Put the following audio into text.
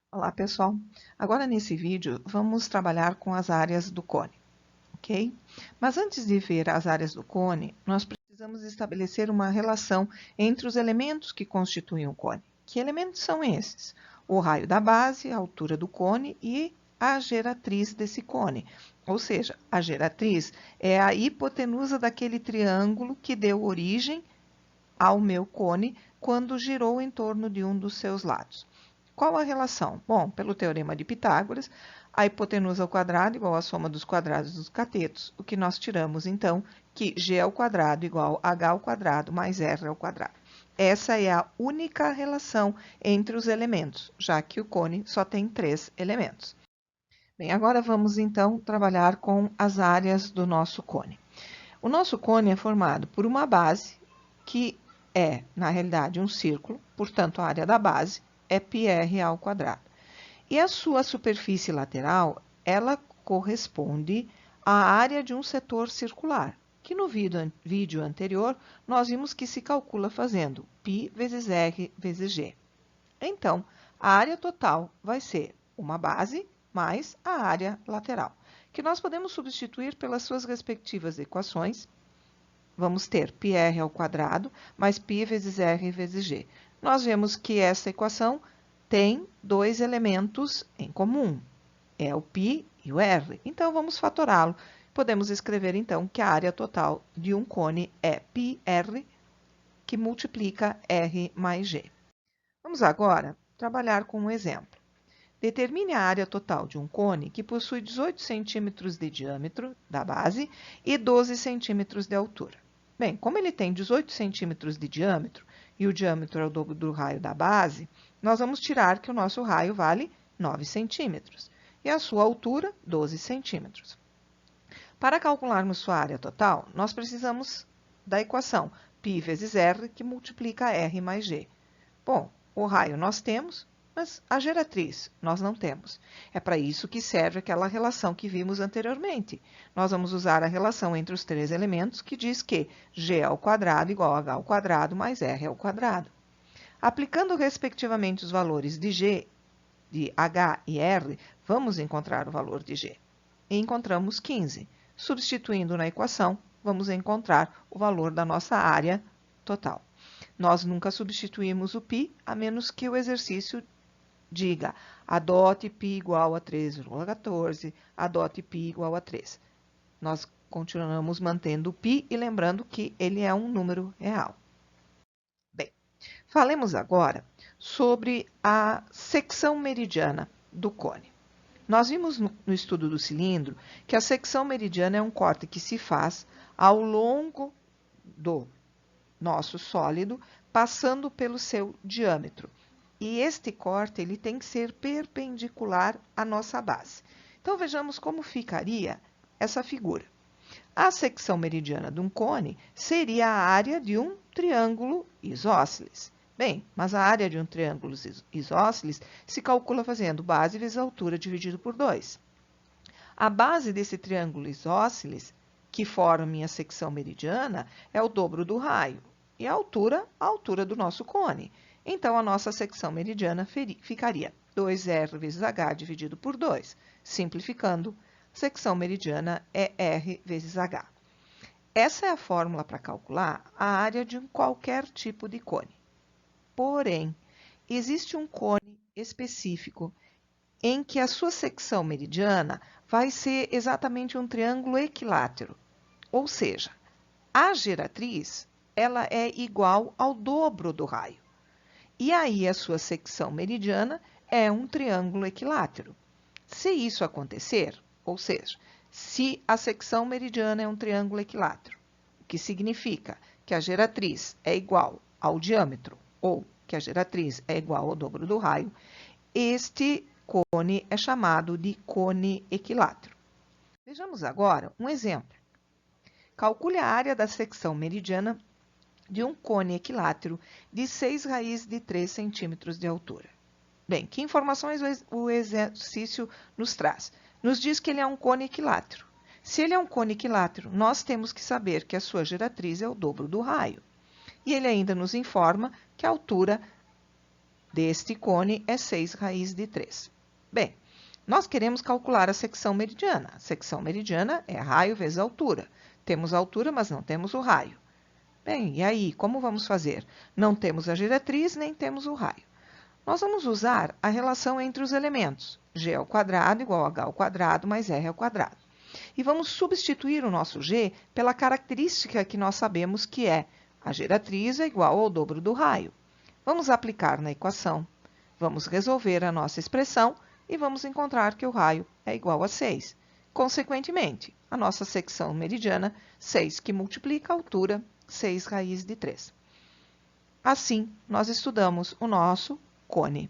Olá, pessoal! Agora, nesse vídeo, vamos trabalhar com as áreas do cone, ok? Mas antes de ver as áreas do cone, nós precisamos estabelecer uma relação entre os elementos que constituem o cone. Que elementos são esses? O raio da base, a altura do cone e a geratriz desse cone. Ou seja, a geratriz é a hipotenusa daquele triângulo que deu origem ao meu cone quando girou em torno de um dos seus lados. Qual a relação? Bom, pelo teorema de Pitágoras, a hipotenusa ao quadrado igual à soma dos quadrados dos catetos, o que nós tiramos, então, que g ao quadrado igual a h ao quadrado mais r ao quadrado. Essa é a única relação entre os elementos, já que o cone só tem 3 elementos. Bem, agora vamos, então, trabalhar com as áreas do nosso cone. O nosso cone é formado por uma base, que é, na realidade, um círculo, portanto, a área da base é πr ao quadrado. E a sua superfície lateral, ela corresponde à área de um setor circular, que no vídeo anterior nós vimos que se calcula fazendo π vezes r vezes g. Então, a área total vai ser uma base mais a área lateral, que nós podemos substituir pelas suas respectivas equações. Vamos ter πr ao quadrado mais π vezes r vezes g. Nós vemos que essa equação tem 2 elementos em comum, é o π e o r. Então, vamos fatorá-lo. Podemos escrever, então, que a área total de um cone é πr, que multiplica r mais g. Vamos agora trabalhar com um exemplo. Determine a área total de um cone que possui 18 centímetros de diâmetro da base e 12 centímetros de altura. Bem, como ele tem 18 centímetros de diâmetro e o diâmetro é o dobro do raio da base, nós vamos tirar que o nosso raio vale 9 centímetros e a sua altura, 12 centímetros. Para calcularmos sua área total, nós precisamos da equação π vezes r, que multiplica r mais g. Bom, o raio nós temos, mas a geratriz nós não temos. É para isso que serve aquela relação que vimos anteriormente. Nós vamos usar a relação entre os 3 elementos, que diz que g ao quadrado igual a h ao quadrado mais r ao quadrado. Aplicando respectivamente os valores de g, de h e r, vamos encontrar o valor de g. E encontramos 15. Substituindo na equação, vamos encontrar o valor da nossa área total. Nós nunca substituímos o π, a menos que o exercício diga adote π igual a 3,14, adote π igual a 3. Nós continuamos mantendo o π e lembrando que ele é um número real. Bem, falemos agora sobre a secção meridiana do cone. Nós vimos no estudo do cilindro que a secção meridiana é um corte que se faz ao longo do nosso sólido, passando pelo seu diâmetro. E este corte ele tem que ser perpendicular à nossa base. Então, vejamos como ficaria essa figura. A secção meridiana de um cone seria a área de um triângulo isósceles. Bem, mas a área de um triângulo isósceles se calcula fazendo base vezes altura dividido por 2. A base desse triângulo isósceles, que forma minha secção meridiana, é o dobro do raio. E a altura do nosso cone. Então, a nossa secção meridiana ficaria 2r vezes h dividido por 2. Simplificando, secção meridiana é r vezes h. Essa é a fórmula para calcular a área de qualquer tipo de cone. Porém, existe um cone específico em que a sua secção meridiana vai ser exatamente um triângulo equilátero. Ou seja, a geratriz ela é igual ao dobro do raio. E aí, a sua secção meridiana é um triângulo equilátero. Se isso acontecer, ou seja, se a secção meridiana é um triângulo equilátero, o que significa que a geratriz é igual ao diâmetro, ou que a geratriz é igual ao dobro do raio, este cone é chamado de cone equilátero. Vejamos agora um exemplo. Calcule a área da secção meridiana de um cone equilátero de 6 raízes de 3 centímetros de altura. Bem, que informações o exercício nos traz? Nos diz que ele é um cone equilátero. Se ele é um cone equilátero, nós temos que saber que a sua geratriz é o dobro do raio. E ele ainda nos informa que a altura deste cone é 6 raiz de 3. Bem, nós queremos calcular a secção meridiana. A secção meridiana é raio vezes altura. Temos a altura, mas não temos o raio. Bem, e aí, como vamos fazer? Não temos a giratriz, nem temos o raio. Nós vamos usar a relação entre os elementos. G ao quadrado igual a H ao quadrado mais R ao quadrado. E vamos substituir o nosso G pela característica que nós sabemos que é a giratriz é igual ao dobro do raio. Vamos aplicar na equação. Vamos resolver a nossa expressão e vamos encontrar que o raio é igual a 6. Consequentemente, a nossa secção meridiana, 6 que multiplica a altura, 6 raiz de 3. Assim, nós estudamos o nosso cone.